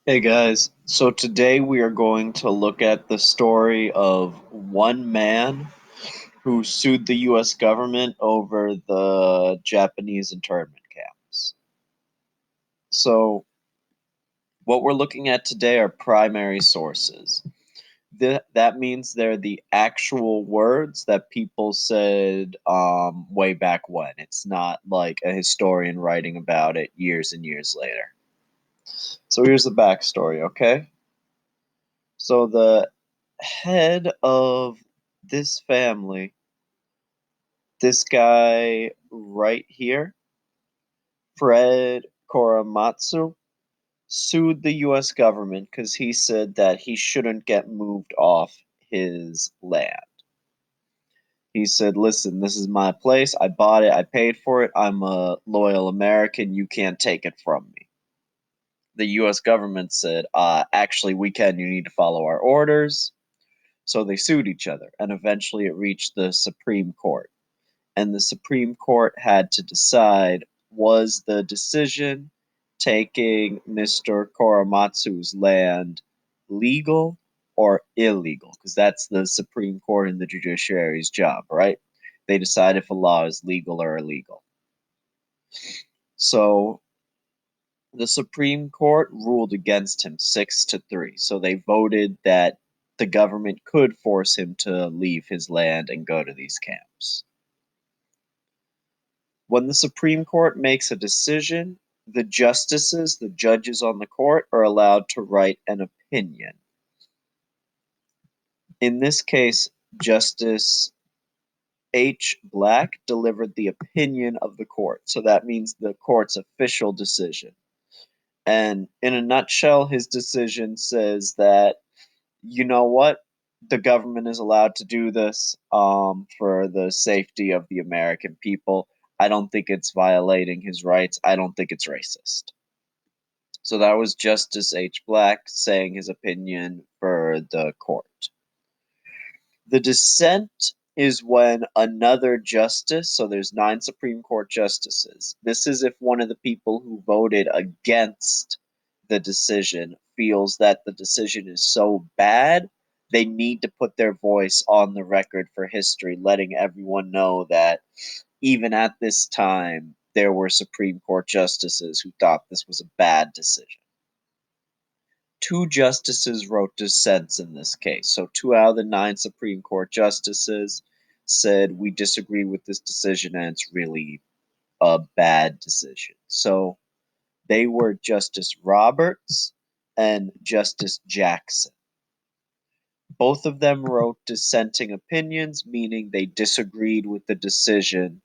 Hey guys, so today we are going to look at the story of one man who sued the US government over the Japanese internment camps. So, what we're looking at today are primary sources. That means they're the actual words that people said way back when. It's not like a historian writing about it years and years later. So, here's the backstory, okay? So, the head of this family, this guy right here, Fred Korematsu, sued the US government because he said that he shouldn't get moved off his land. He said, listen, this is my place. I bought it. I paid for it. I'm a loyal American. You can't take it from me. The US government said, actually, we can. You need to follow our orders. So they sued each other, and eventually it reached the Supreme Court. And the Supreme Court had to decide, was the decision taking Mr. Korematsu's land legal or illegal? Because that's the Supreme Court and the judiciary's job, right? They decide if a law is legal or illegal. So the Supreme Court ruled against him 6-3. So they voted that the government could force him to leave his land and go to these camps. When the Supreme Court makes a decision, the justices, the judges on the court, are allowed to write an opinion. In this case, Justice H. Black delivered the opinion of the court. So that means the court's official decision. And in a nutshell, his decision says that, you know what? The government is allowed to do this for the safety of the American people. I don't think it's violating his rights. I don't think it's racist. So that was Justice H. Black saying his opinion for the court. The dissent is when another justice, so there's 9 Supreme Court justices. This is if one of the people who voted against the decision feels that the decision is so bad, they need to put their voice on the record for history, letting everyone know that even at this time, there were Supreme Court justices who thought this was a bad decision. 2 justices wrote dissents in this case. So 2 out of the 9 Supreme Court justices said, we disagree with this decision and it's really a bad decision. So they were Justice Roberts and Justice Jackson. Both of them wrote dissenting opinions, meaning they disagreed with the decision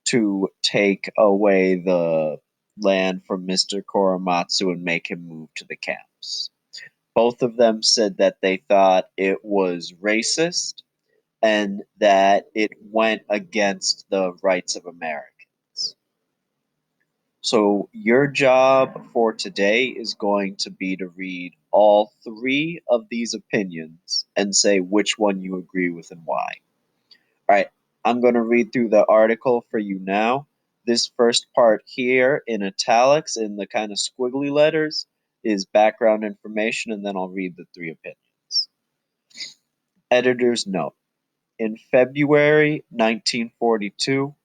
to take away the land from Mr. Korematsu and make him move to the camps. Both of them said that they thought it was racist and that it went against the rights of Americans. So, your job for today is going to be to read all 3 of these opinions and say which one you agree with and why. All right, I'm going to read through the article for you now. This first part here in italics in the kind of squiggly letters is background information, and then I'll read the 3 opinions. Editor's note. In February 1942,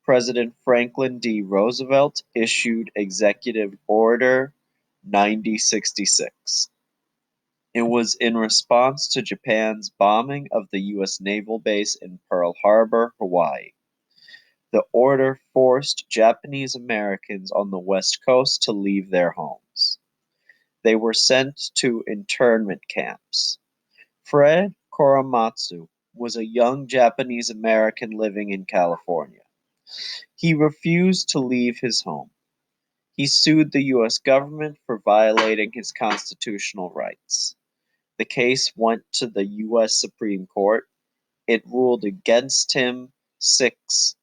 President Franklin D. Roosevelt issued Executive Order 9066. It was in response to Japan's bombing of the U.S. naval base in Pearl Harbor, Hawaii. The order forced Japanese Americans on the West Coast to leave their homes. They were sent to internment camps. Fred Korematsu was a young Japanese American living in California. He refused to leave his home. He sued the U.S. government for violating his constitutional rights. The case went to the U.S. Supreme Court. It ruled against him 6-3.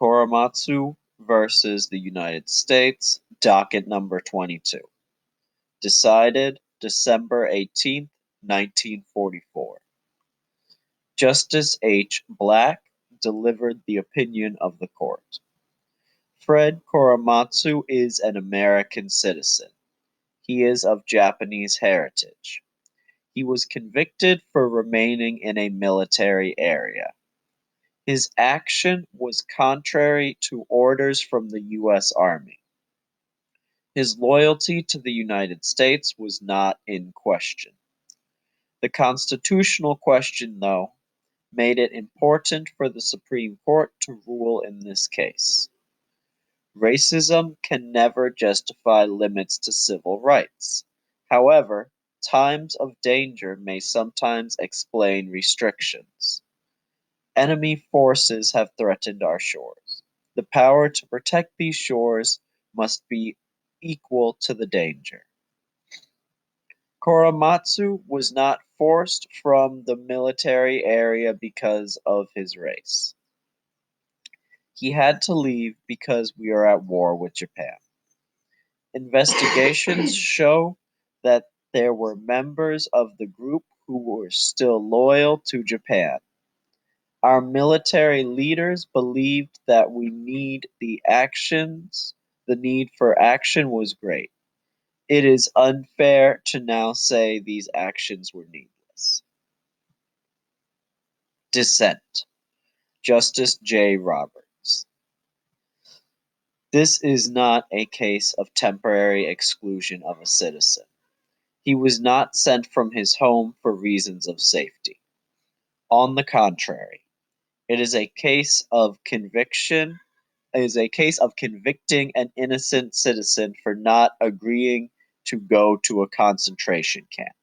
Korematsu versus the United States, docket number 22. Decided December 18th, 1944. Justice H. Black delivered the opinion of the court. Fred Korematsu is an American citizen. He is of Japanese heritage. He was convicted for remaining in a military area. His action was contrary to orders from the U.S. Army. His loyalty to the United States was not in question. The constitutional question, though, made it important for the Supreme Court to rule in this case. Racism can never justify limits to civil rights. However, times of danger may sometimes explain restrictions. Enemy forces have threatened our shores. The power to protect these shores must be equal to the danger. Korematsu was not forced from the military area because of his race. He had to leave because we are at war with Japan. Investigations show that there were members of the group who were still loyal to Japan. Our military leaders believed that the need for action was great. It is unfair to now say these actions were needless. Dissent. Justice J. Roberts. This is not a case of temporary exclusion of a citizen. He was not sent from his home for reasons of safety. On the contrary, it is a case of conviction is a case of convicting an innocent citizen for not agreeing to go to a concentration camp.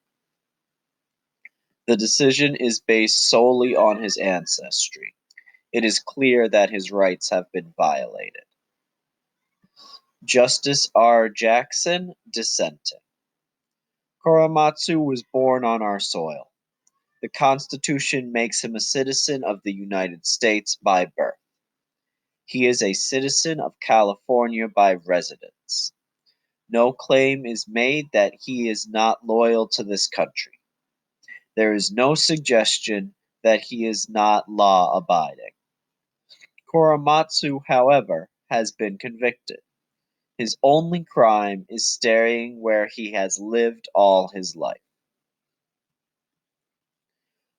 The decision is based solely on his ancestry. It is clear that his rights have been violated. Justice R. Jackson, dissenting. Korematsu was born on our soil. The Constitution makes him a citizen of the United States by birth. He is a citizen of California by residence. No claim is made that he is not loyal to this country. There is no suggestion that he is not law abiding. Korematsu, however, has been convicted. His only crime is staying where he has lived all his life.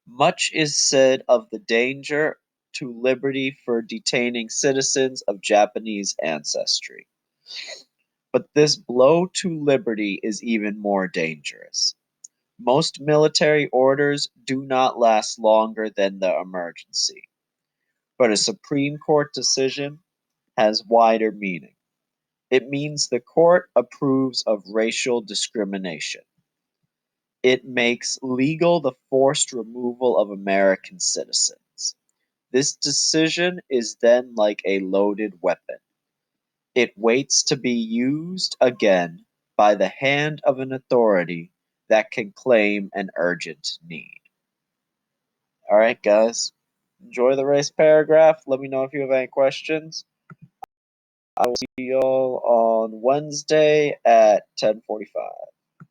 Much is said of the danger to liberty for detaining citizens of Japanese ancestry. But this blow to liberty is even more dangerous. Most military orders do not last longer than the emergency, but a Supreme Court decision has wider meaning. It means the court approves of racial discrimination. It makes legal the forced removal of American citizens. This decision is then like a loaded weapon. It waits to be used again by the hand of an authority that can claim an urgent need. All right, guys. Enjoy the race paragraph. Let me know if you have any questions. I will see y'all on Wednesday at 10:45.